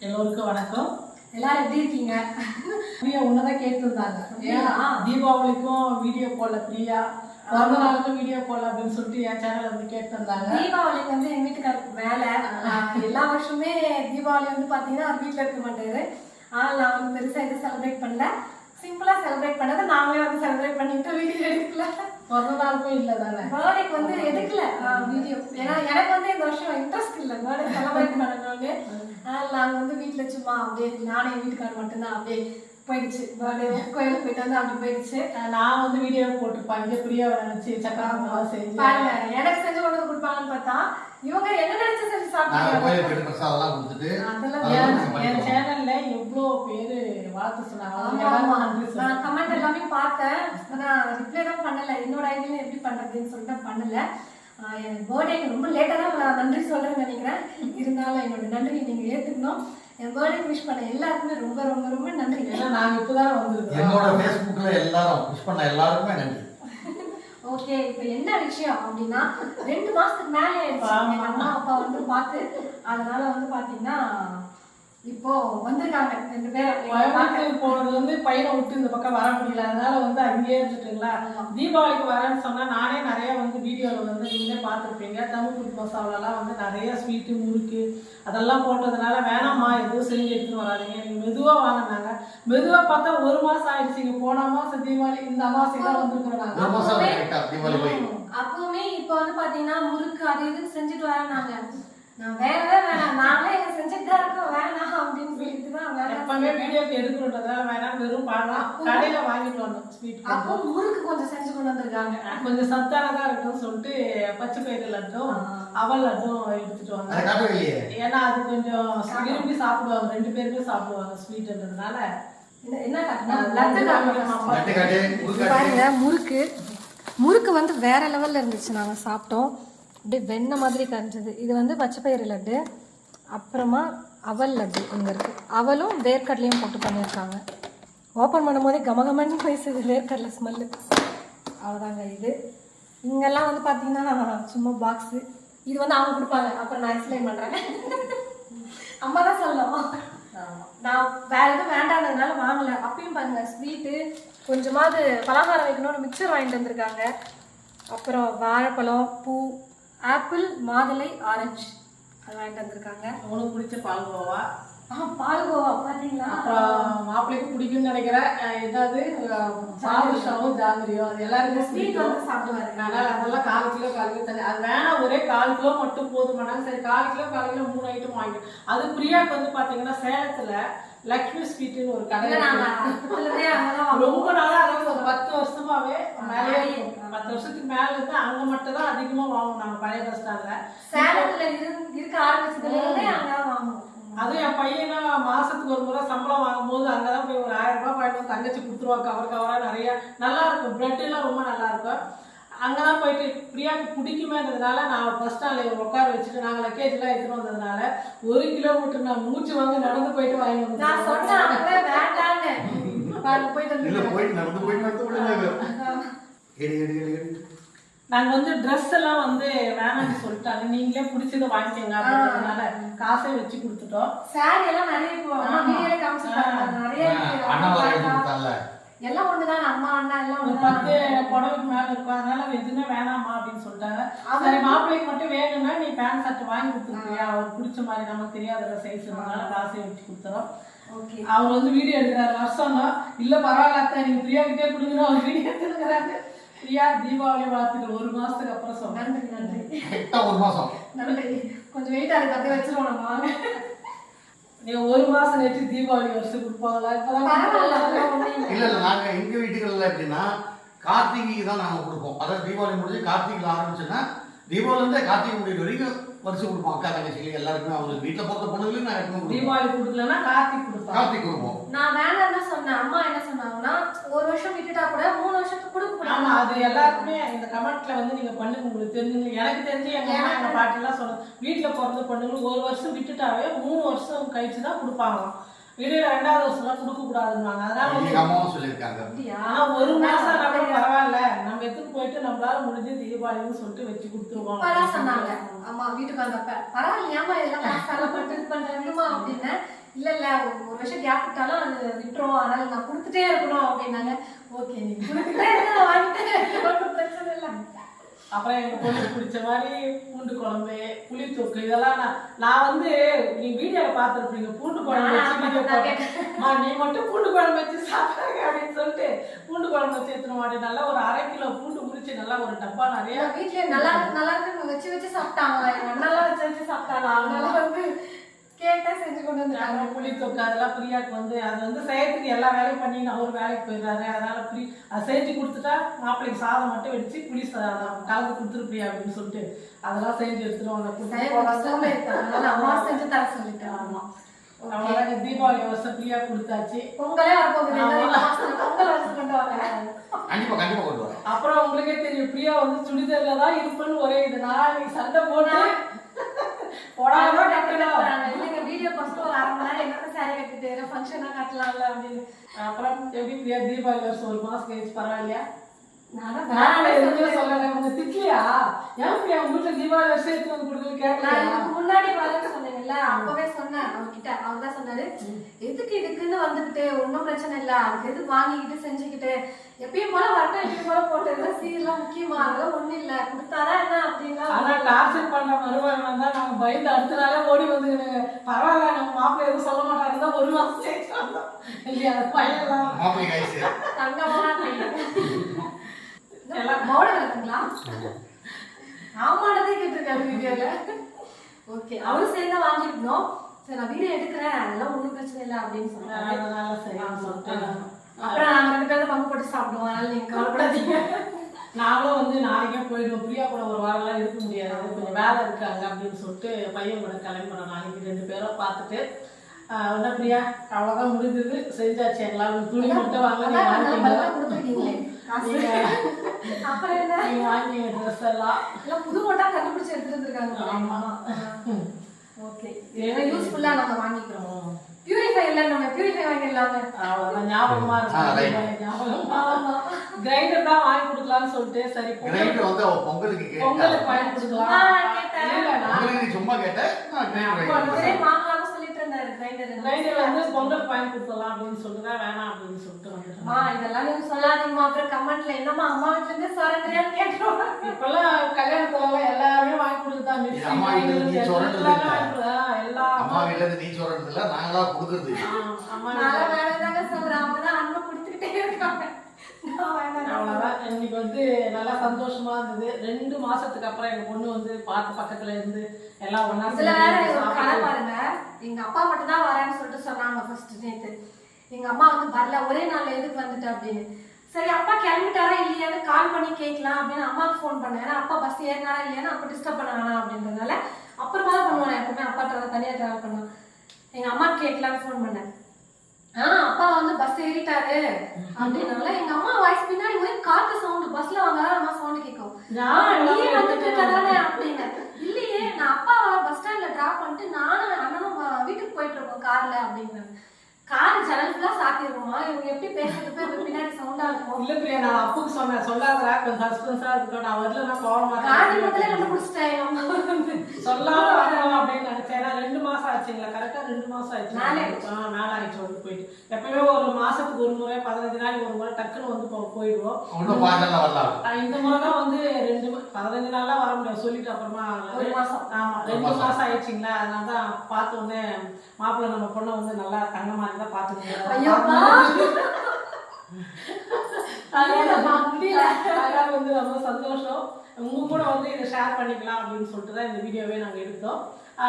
எல்லோருக்கும் வணக்கம். எல்லாரும் எப்படி இருக்கீங்க? பிரியா உன்னதான் கேட்டிருந்தாங்க, தீபாவளிக்கும் வீடியோ போடல, பிரியா பிறந்த நாளுக்கும் வீடியோ போடல அப்படின்னு சொல்லிட்டு என் சேனல் வந்து கேட்டிருந்தாங்க. தீபாவளிக்கு வந்து எங்க வீட்டுக்காருக்கு வேலை. எல்லா வருஷமே தீபாவளி வந்து பாத்தீங்கன்னா அவர் வீட்டுல இருக்க மாட்டாரு. ஆனால் நான் வந்து பெருசா எதுவும் செலிப்ரேட் பண்ணல, சிம்பிளா செலிப்ரேட் பண்ணது. நாங்களே வந்து செலிப்ரேட் பண்ணிட்டு வீடியோ எடுக்கல. பிறந்த நாளுக்கும் இல்லை தானே, பர்த்டேக்கு வந்து எடுக்கல வீடியோ. ஏன்னா எனக்கு வந்து இந்த வருஷம் இன்ட்ரெஸ்ட் இல்லை பர்த்டே செலிப்ரேட் பண்ணணும்னு. நாங்கள் வந்து வீட்டில் சும்மா அப்படியே நானே வீட்டுக்காரர் மட்டும்தான் அப்படியே போயிடுச்சு. பர்த்டே கோயிலுக்கு போயிட்டு வந்து அப்படி போயிடுச்சு. நான் வந்து வீடியோ போட்டுருப்பேன், இங்கே பிரியாவை நினைச்சு சக்கரம் செஞ்சு பாருங்க. எனக்கு செஞ்சு கொண்டு வந்து கொடுப்பாங்கன்னு பார்த்தா இவங்க என்ன நினைச்சு செஞ்சு சாப்பிட்டாங்க. என் சேனல்ல எவ்வளோ பேரு வாழ்த்து சொன்னாங்க. நான் கமெண்ட் எல்லாமே பார்த்தேன், ஆனா ரிப்ளை தான் பண்ணல. என்னோட ஐடியில எப்படி பண்றதுன்னு சொல்லிட்டு பண்ணல. என் பர்த்டேக்கு ரொம்ப லேட்டா தான் நான் நன்றி சொல்றேன்னு நினைக்கிறேன். இருந்தாலும் என்னோட நன்றி நீங்க ஏத்துக்கணும். என் பர்த்டேக்கு விஷ் பண்ண எல்லாருக்குமே ரொம்ப ரொம்ப ரொம்ப நன்றி. ஏன்னா நாங்க இப்பதான் வந்திருக்கோம். என்னோட ஃபேஸ்புக்ல எல்லாரும் விஷ் பண்ண எல்லாருக்குமே நன்றி. ஓகே, இப்போ என்ன விஷயம் அப்படின்னா 2 மாசத்துக்கு மேலே ஆயிடுச்சு எங்க அம்மா அப்பா வந்து பார்த்து. அதனால வந்து பாத்தீங்கன்னா இப்போ வந்திருக்காங்க 2 பேரும். கோயம்புத்தூர் போனது வந்து பையனை விட்டு இந்த பக்கம் வர முடியல, அதனால வந்து அங்கேயே இருந்துட்டுங்களா. தீபாவளிக்கு வரேன்னு சொன்னா நானே நிறைய வந்து வீடியோவில் வந்து நீங்களே பார்த்துருப்பீங்க. தமிழ் ஃபுட் மசாலாலாம் வந்து நிறைய ஸ்வீட்டு முறுக்கு அதெல்லாம் போட்டதுனால வேணாம்மா எதுவும் செஞ்சு எடுத்துன்னு வராதிங்க, நீங்கள் மெதுவாக வாங்கினாங்க. மெதுவாக பார்த்தா 1 மாதம் ஆயிடுச்சுங்க. போன மாதம் தீபாவளி, இந்த அமாவாசை தான் வந்துருக்குறாங்க. அப்பவுமே இப்போ வந்து பாத்தீங்கன்னா முறுக்கு அது இது செஞ்சுட்டு வராங்க. நான் வேறவே வேணாம், நாங்களே எங்க செஞ்சுட்டு தான் இருக்கோம், வேணாம் அப்படின்னு சொல்லிட்டு தான் வேற எப்பவுமே வீடியோக்கு எடுக்கிறோன்றதால வேணாம், வெறும் பாடலாம் கடையில் வாங்கிட்டு வந்தோம் ஸ்வீட். அப்போ முறுக்கு கொஞ்சம் செஞ்சு கொண்டு வந்திருக்காங்க. கொஞ்சம் சத்தானதா இருக்குன்னு சொல்லிட்டு பச்சை பயிறு லட்டும் அவல் லட்டும் எடுத்துட்டு வந்தோம். ஏன்னா அது கொஞ்சம் விரும்பி சாப்பிடுவாங்க, 2 பேருமே சாப்பிடுவாங்க ஸ்வீட்ன்றதுனால. பாருங்க, முறுக்கு வந்து வேற லெவல்ல இருந்துச்சு. நாங்க சாப்பிட்டோம், அப்படியே வெண்ணெய் மாதிரி கரைஞ்சது. இது வந்து பச்சை பயிறு லட்டு, அப்புறமா அவல் லட்டு இங்கே இருக்குது. அவலும் வேர்க்கடலையும் போட்டு பண்ணியிருக்காங்க. ஓப்பன் பண்ணும் போதே கமகமன்னு பேசுது வேர்க்கடலை ஸ்மெல்லு. அவ்வளோதாங்க. இது இங்கெல்லாம் வந்து பார்த்தீங்கன்னா சும்மா பாக்ஸு. இது வந்து அவங்க கொடுப்பாங்க, அப்புறம் நான் எக்ஸ்பிளைன் பண்ணுறேன். அம்மா தான் சொல்லணும், நான் வேற எதுவும் வேண்டானதுனால வாங்கலை. அப்பயும் பாருங்க, ஸ்வீட்டு கொஞ்சமாவது பலகாரம் வைக்கணும்னு மிக்சர் வாங்கிட்டு வந்திருக்காங்க. அப்புறம் வாழைப்பழம், பூ, ஆப்பிள், மாதுளை, ஆரஞ்சு அது வாங்கிட்டு வந்திருக்காங்க. உனக்கு பிடிச்ச பால்கோவா. பால்கோவா பார்த்தீங்களா? அப்புறம் மாப்பிள்ளைக்கு பிடிக்கும்னு நினைக்கிறேன். ஏதாவது சாவுஷாவும் ஜாங்கிரியோ அது எல்லாருமே ஸ்வீட் வந்து சாப்பிடுவாரு. அதனால அதெல்லாம் 1/4 கிலோ 1/4 கிலோ தண்ணி அது வேணாம், ஒரே 1/4 கிலோ மட்டும் போதுமானாங்க. சரி 1/4 கிலோ 1/4 கிலோ 3 ஐட்டம் வாங்கி. அது பிரியாக்கு வந்து பார்த்தீங்கன்னா சேலத்தில் லக்ஷ்மி ஸ்வீட்டுன்னு ஒரு கடை ரொம்ப நாளாக, அதாவது ஒரு 10 வருஷமாவே மேலே 10 வருஷத்துக்கு மேலே இருந்து அங்கே மட்டும் தான் அதிகமாக வாங்குவோம் நாங்கள் பழைய பஸ் ஸ்டாண்டில். சேலத்தில் இருக்க ஆரம்பிச்சதுலேருந்தே அங்கே வாங்குவோம். அதுவும் என் பையனா மாசத்துக்கு ஒரு முறை சம்பளம் வாங்கும்போது அங்கதான் போய் ஒரு 1000 ரூபாய் போயிட்டு தங்கச்சி கொடுத்துருவா. கவரா நிறைய நல்லா இருக்கும், பிரெட் எல்லாம் ரொம்ப நல்லா இருக்கும். அங்கதான் போயிட்டு பிரியாவுக்கு பிடிக்குமேன்றதுனால நான் பஸ் ஸ்டாண்ட்ல உட்கார வச்சுட்டு நாங்கள் லக்கேஜ் எல்லாம் எடுத்துட்டு வந்ததுனால 1 கிலோமீட்டர் நான் மூச்சு வாங்க நடந்து போயிட்டு வாங்கி வந்தேன். நான் சொன்னேன் வேண்டான்னு, நாங்கள் வந்து ட்ரெஸ் எல்லாம் வந்து வேணாம்னு சொல்லிட்டாங்க, நீங்களே பிடிச்சதை வாங்கிக்கோங்க அப்படின்றதுனால காசை வச்சு கொடுத்துட்டோம். சாரி எல்லாம் நிறைய நிறைய எல்லாம் ஒண்ணுதான், அம்மா அண்ணா எல்லாம் ஒரு 10 புடவைக்கு மேல இருக்கும். அதனால எதுவுமே வேணாமா அப்படின்னு சொல்லிட்டாங்க. சரி மாப்பிள்ளைக்கு மட்டும் வேணும்னா நீ பேண்ட் ஷர்ட் வாங்கி கொடுத்துருக்கியா, அவருக்கு பிடிச்ச மாதிரி, நமக்கு தெரியாத சைஸ்னால காசை வச்சு கொடுத்துறோம். அவர் வந்து வீடியோ எடுக்கிறாரு. வருஷம்னா இல்ல பரவாயில்ல அத்தை நீங்க பிரியா கிட்டே கொடுங்கன்னு அவர் வீடியோ எடுத்துக்கிறாரு. பிரியா தீபாவளி வாழ்த்துக்கள் 1 மாசத்துக்கு அப்புறம் சொல்றேன். நன்றி. 1 மாசம் நன்றி. கொஞ்சம் வெயிட் ஆகுது, அப்படியே வச்சிருவோம் நம்ம. வாங்க, நீங்க 1 மாசம் நேற்று தீபாவளி வருஷம் கொடுப்பாங்களா? இல்ல நாங்க எங்க வீட்டுகள்ல எப்படின்னா கார்த்திகைக்கு தான் நாங்க கொடுப்போம். அதாவது தீபாவளி முடிஞ்சு கார்த்திகைல ஆரம்பிச்சுன்னா தீபாவளி இருந்து கார்த்திகை முடிவு வரைக்கும் வருஷம் கொடுப்போம். அக்கா தங்கச்சிக்கு எல்லாருக்குமே அவங்க வீட்டுல பொறுத்த பொண்ணுகளும் நான் எடுத்து தீபாவளி கொடுக்கலன்னா கார்த்திக் கொடுப்போம். நான் வேணாம் தான் சொன்னேன். அம்மா என்ன சொன்னாங்கன்னா 1 வருஷம் விட்டுட்டா கூட 3 வருஷத்துக்கு கொடுக்க. ஆமா, அது எல்லாருக்குமே இந்த கமெண்ட்ல வந்து நீங்க பண்ணுங்க, உங்களுக்கு தெரிஞ்சுங்க. எனக்கு தெரிஞ்சு எங்க அம்மா எங்க பாட்டி எல்லாம் சொல்லுங்க, வீட்டுல பிறந்த பொண்ணுங்களுக்கு 1 வருஷம் விட்டுட்டாவே 3 வருஷம் கழிச்சு தான் கொடுப்பாங்க. இடையில 2வது வருஷம் கொடுக்க கூடாதுன்னாங்க. அதனால சொல்லியிருக்காங்க. 1 மாசம் நம்ம பரவாயில்ல, நம்ம எடுத்துட்டு போயிட்டு நம்மளால முடிஞ்சு தீபாவளின்னு சொல்லிட்டு வச்சு கொடுத்துருவோம் சொன்னாங்க. அம்மா வீட்டுக்கு வந்தப்ப பரவாயில்லையாமா இதெல்லாம் பண்றாங்கம்மா அப்படின்னு. இல்ல ஒரு வருஷம் கேப் விட்டாலும் அது விட்டுரும், அதனால நான் கொடுத்துட்டே இருக்கணும் அப்படின்னாங்க. ஓகே நீ கொடுத்துட்டே இருக்க, நான் வாங்கிட்டேன், ஒன்றும் பிரச்சனை இல்லை. அப்புறம் எங்க பொண்ணுக்கு பிடிச்ச மாதிரி பூண்டு குழம்பு, புளி தொக்கு, இதெல்லாம் நான் வந்து நீங்க வீடியோல பார்த்துருப்பீங்க. பூண்டு குழம்பு வச்சு வீடியோ போட்டேன். நீ மட்டும் பூண்டு குழம்பு வச்சு சாப்பிடுங்க அப்படின்னு சொல்லிட்டு பூண்டு குழம்பு வச்சு எடுத்துன மாட்டேன். நல்லா ஒரு 1/2 கிலோ பூண்டு உரிச்சு நல்லா ஒரு டப்பா நிறைய வீட்டுல நல்லா இருக்கு வச்சு சாப்பிட்டாங்க. எங்க அண்ணெல்லாம் வச்சு சாப்பிட்டாங்க. அதனால வந்து கேட்டா செஞ்சு கொண்டு வந்துட்டாங்க. புளி தொக்கு அதெல்லாம் பிரியாக்கு வந்து அது வந்து செய்யறதுக்கு எல்லா வேலையும் பண்ணி நான் ஒரு வேலைக்கு போயிடுறாரு. அதனால அதை செஞ்சு கொடுத்துட்டா மாப்பிள்ளைக்கு சாதம் மட்டும் வச்சு புளி சாதம் கலந்து கொடுத்துருப்பியா அப்படின்னு சொல்லிட்டு அதெல்லாம் செஞ்சு எடுத்துருவாங்க. அம்மா செஞ்சு தர சொல்லிட்டேன். ஆமா, அவ்வளோதாங்க. தீபாவளி வருஷம் பிரியா கொடுத்தாச்சு. பொங்கலே பொங்கல் வருஷம் கொண்டு வர கண்டிப்பா கொண்டு வரேன். அப்புறம் உங்களுக்கே தெரியும் பிரியா வந்து சுடிதார்ல தான் இருப்பேன்னு ஒரே இது. நான் நீ சண்டை போட்டு வீடியோ பசங்க ஒரு 1/2 மணி நேரம் என்ன சாரி கட்டிட்டு ஃபங்க்ஷனா கட்டலாம்ல அப்படின்னு. அப்புறம் எப்படி பிரியா தீபாவளி வருஷம் 1 மாசம் கழிச்சு பரவாயில்லையா? நான் எதுவுமே சொல்லலை. உங்க திட்டியா? ஏன் பிரியா உங்க வீட்டுல தீபாவளி வருஷம் எடுத்து வந்து கொடுக்கணும் கேட்கல? முன்னாடி வரேன்னு சொன்னீங்கல்ல, அப்பவே சொன்னேன் அவர்கிட்ட. அவர் தான் சொன்னாரு, எதுக்கு இதுக்குன்னு வந்துகிட்டு ஒன்றும் பிரச்சனை இல்லை, அதுக்கு எதுக்கு வாங்கிக்கிட்டு செஞ்சுக்கிட்டு எப்பயும் போல வரட்டும், எப்பயும் போல போட்டு சீரெல்லாம் முக்கியமா அதெல்லாம் ஒண்ணும் இல்லை, கொடுத்தாதான் என்ன அப்படின்னா. ஆனா டார்ச்சர் பண்ண வருவாங்க தான் நாங்க பயந்து அடுத்த நாளே ஓடி வந்துக்கணுங்க. பரவாயில்ல நம்ம மாப்பிள்ளை எதுவும் சொல்ல மாட்டாங்க தான் 1 மாசம் சேர்த்து வந்தோம் இல்லையா? அது பையன்லாம் தங்கமான எல்லாம் மௌன இருக்குங்களா? ஆமாடதே கேட்டிருக்காரு வீடியோல. ஓகே, அவரும் சேர்ந்து வாங்கிருக்கணும். சரி நான் வீடியோ எடுக்கிறேன், அதெல்லாம் ஒன்றும் பிரச்சனை இல்லை அப்படின்னு சொன்னாங்க. அதனால சரி சொல்லிட்டு அப்புறம் நாங்கள் 2 பேரும் பங்கு போட்டு சாப்பிடுவோம், அதனால நீங்க கவலைப்படாதீங்க. நாங்களும் வந்து நாளைக்கே போயிடுவோம். பிரியா கூட ஒரு வாரம்லாம் இருக்க முடியாது, கொஞ்சம் வேலை இருக்காங்க அப்படின்னு சொல்லிட்டு பையன் கூட கிளம்புறோம். நாளைக்கு 2 பேரும் பார்த்துட்டு என்ன பிரியா அவ்வளோதான் முடிஞ்சது, செஞ்சாச்சு. எங்களால் துணி மட்டும் கொடுத்துருக்கீங்களே, அப்புறம் என்ன நீங்க வாங்கி ட்ரெஸ் எல்லாம் புது மோட்டா கண்டுபிடிச்சு எடுத்துட்டு இருக்காங்க. ஆமா, ஓகே, யூஸ்ஃபுல்லா நம்ம வாங்கிக்கிறோம். பியூரிஃபை இல்ல, நம்ம பியூரிஃபை வாங்கிடலாங்க. அவ்வளவுதான், ஞாபகமா இருக்கு. ஞாபகமா கிரைண்டர் தான் வாங்கி கொடுக்கலாம்னு சொல்லிட்டு சரி கிரைண்டர் வந்து பொங்கலுக்கு வாங்கி கொடுக்கலாம். சும்மா கேட்டேன். கிரைண்டர் வந்து பொங்கல் வாங்கி கொடுக்கலாம் அப்படின்னு சொல்லிட்டு வேணாம் அப்படின்னு சொல்லிட்டு வந்துட்டோம். இதெல்லாம் நீங்க சொல்லாதீங்கம்மா, அப்புறம் கமெண்ட்ல என்னம்மா அம்மா வீட்டுல இருந்து சொரண்டியான்னு கேட்டுருவோம். இப்பெல்லாம் கல்யாணத்துல எல்லாருமே வாங்கி கொடுத்துதான் அம்மா வீட்டுல நீ சொல்றதுல நாங்களா கொடுக்குறது. வேணாங்க சொல்றேன், அப்பதான் அன்பை கொடுத்துக்கிட்டே இருக்காங்க. அவ்வளவுதான். இன்னைக்கு வந்து நல்லா சந்தோஷமா இருந்தது. 2 மாசத்துக்கு அப்புறம் எங்க பொண்ணு வந்து பார்த்து பக்கத்துல இருந்து எல்லாம் ஒன்னா. இதுல வேற ஒரு கதை பாருங்க, எங்க அப்பா மட்டும் தான் வரேன்னு சொல்லிட்டு சொன்னாங்க ஃபர்ஸ்ட் நேத்து. எங்க அம்மா வந்து வரல, ஒரே நாள்ல எதுக்கு வந்துட்டு அப்படின்னு. சரி அப்பா கிளம்பிட்டாரா இல்லையான்னு கால் பண்ணி கேட்கலாம் அப்படின்னு அம்மாவுக்கு ஃபோன் பண்ணேன். ஏன்னா அப்பா பஸ் ஏறினாரா இல்லையான்னு அப்ப டிஸ்டர்ப் பண்ண வேணாம் அப்படின்றதுனால அப்புறமா தான் பண்ணுவேன். எப்பவுமே அப்பா தனியா டிராவல் பண்ணுவேன். எங்க அம்மா கேட்கலான்னு ஃபோன் பண்ணேன். அப்பா வந்து பஸ் ஏறிட்டாரு அப்படின்னால எங்க அம்மா வாய்ஸ் பின்னாடி ஒரே காத்து சவுண்ட், பஸ்ல வாங்க அம்மா சவுண்ட் கேட்கும். நீ வந்துட்டு இருக்கதானே அப்படின்னு. இல்லையே, நான் அப்பா பஸ் ஸ்டாண்ட்ல டிராப் பண்ணிட்டு நானும் அண்ணனும் வீட்டுக்கு போயிட்டு இருக்கோம் கார்ல அப்படிங்கிறாங்க. கார் ஜன்னல் ஃபுல்லா சாத்திடுவோமா, இவங்க எப்படி பேசுறதுக்கு பின்னாடி சவுண்டா இருக்கும். இல்ல பிரியா, நான் அப்புக்கு சொன்னேன் சொல்லாதரா, கொஞ்சம் சஸ்பென்ஸா இருக்கட்டும், நான் வரலன்னா போக கார் முதல்ல கண்டுபிடிச்சிட்டேன். சொல்லாம வரணும் அப்படின்னு நினைச்சேன். 2 மாசம் ஆச்சுங்களா? கரெக்டா 2 மாசம் ஆயிடுச்சு. மேல ஆயிடுச்சு வந்து போயிட்டு. எப்பவுமே ஒரு மாசத்துக்கு ஒரு முறை 15 நாளைக்கு ஒரு முறை டக்குன்னு வந்து போயிடுவோம். இந்த முறைதான் வந்து 15 நாள்லாம் வர முடியாது சொல்லிட்டு அப்புறமா 1 மாசம். ஆமா 2 மாசம் ஆயிடுச்சுங்களா? அதனாலதான் பார்த்த உடனே மாப்பிள்ளை நம்ம பொண்ணை வந்து நல்லா தங்கமா இருந்தா பாத்துக்கோங்க. வந்து ரொம்ப சந்தோஷம். உங்க கூட வந்து இதை ஷேர் பண்ணிக்கலாம் அப்படின்னு சொல்லிட்டு தான் இந்த வீடியோவே நாங்கள் எடுத்தோம்.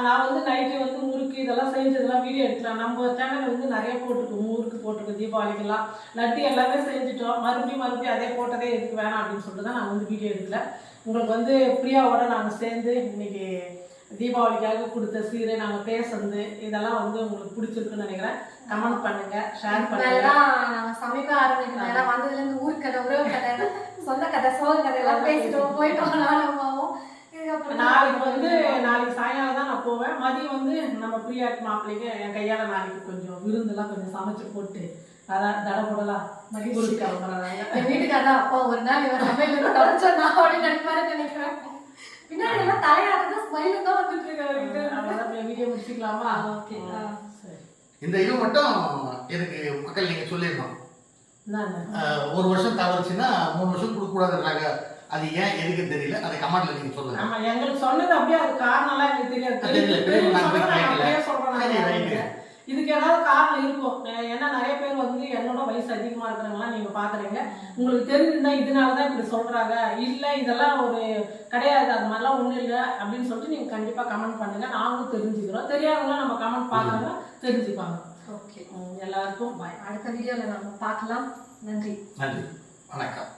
நான் வந்து நைட்டு வந்து முறுக்கு இதெல்லாம் செஞ்சதெல்லாம் வீடியோ எடுக்கலாம். நம்ம சேனல் வந்து நிறைய போட்டிருக்கோம், முறுக்கு போட்டிருக்கோம், தீபாவளிக்கெல்லாம் லட்டு எல்லாமே செஞ்சுட்டோம். மறுபடியும் அதே போட்டதே எதுக்கு வேணாம் அப்படின்னு சொல்லிட்டு தான் நான் வந்து வீடியோ எடுக்கல. உங்களுக்கு வந்து பிரியாவோட நாங்கள் சேர்ந்து இன்னைக்கு தீபாவளிக்காக கொடுத்த சீரை நாங்கள் பேசுறது இதெல்லாம் வந்து உங்களுக்கு பிடிச்சிருக்குன்னு நினைக்கிறேன். கமெண்ட் பண்ணுங்க, ஷேர் பண்ணுங்க. நாங்கள் சமைக்க ஆரம்பிக்கிறோம். வந்ததுல இருந்து ஊர் கதை, உறவு கதை, சொந்த கதை, சோக கதை எல்லாம் பேசிட்டோம் போயிட்டோம். நாளைக்கு சாயங்காலம் தான் நான் போவேன். மதியம் வந்து நம்ம பிரியாக்கு மாப்பிள்ளைக்கு என் கையால நாளைக்கு கொஞ்சம் விருந்தெல்லாம் கொஞ்சம் சமைச்சு போட்டு அதான் தடபுடலாம் மகிழ்ச்சி கிளம்புறாங்க. என் வீட்டுக்காரதான் அப்பா ஒரு நாள் இவன் சமையல் தொடச்சோம் அப்படின்னு நினைப்பாரு நினைக்கிறேன். பின்னாடி எல்லாம் தலையாடுறது ஸ்மைலும் தான் வந்துட்டு இருக்காரு. வீடியோ முடிச்சுக்கலாமா? ஓகே, சரி. இந்த இது மட்டும் எனக்கு மக்கள் நீங்கள் சொல்லிடணும். என்னங்க? 1 வருஷம் தவறுச்சுன்னா 3 வருஷம் கொடுக்கக்கூடாதுன்றாங்க. அது ஏன் எதுக்குன்னு தெரியல. அதை கமெண்ட்ல நீங்கள் சொல்லுங்க. ஆமா, எங்களுக்கு சொன்னது அப்படியே அது காரணம்லாம் எங்களுக்கு தெரியாது. தெரியல. பெரியவங்க நாங்க போய் சொன்னதை நாங்க கேட்கல. அப்படியே சொல்றோம். சரி, நாங்க ரைட்டு. இதுக்கு ஏதாவது காரணம் இருக்கும். ஏன்னா நிறைய பேர் வந்து என்னோட வயசு அதிகமா இருக்கிறவங்களாம் நீங்க பாக்குறீங்க. உங்களுக்கு தெரிஞ்சிருந்தா இதனாலதான் இப்படி சொல்றாங்க, இல்ல இதெல்லாம் ஒரு கிடையாது, அது மாதிரிலாம் ஒண்ணும் இல்லை அப்படின்னு சொல்லிட்டு நீங்க கண்டிப்பா கமெண்ட் பண்ணுங்க. நாங்களும் தெரிஞ்சுக்கிறோம். தெரியாதவங்க நம்ம கமெண்ட் பாக்குறவங்க தெரிஞ்சுப்பாங்க. ஓகே, எல்லாருக்கும் பாய். அடுத்த வீடியோவில் நம்ம பார்க்கலாம். நன்றி. நன்றி, வணக்கம்.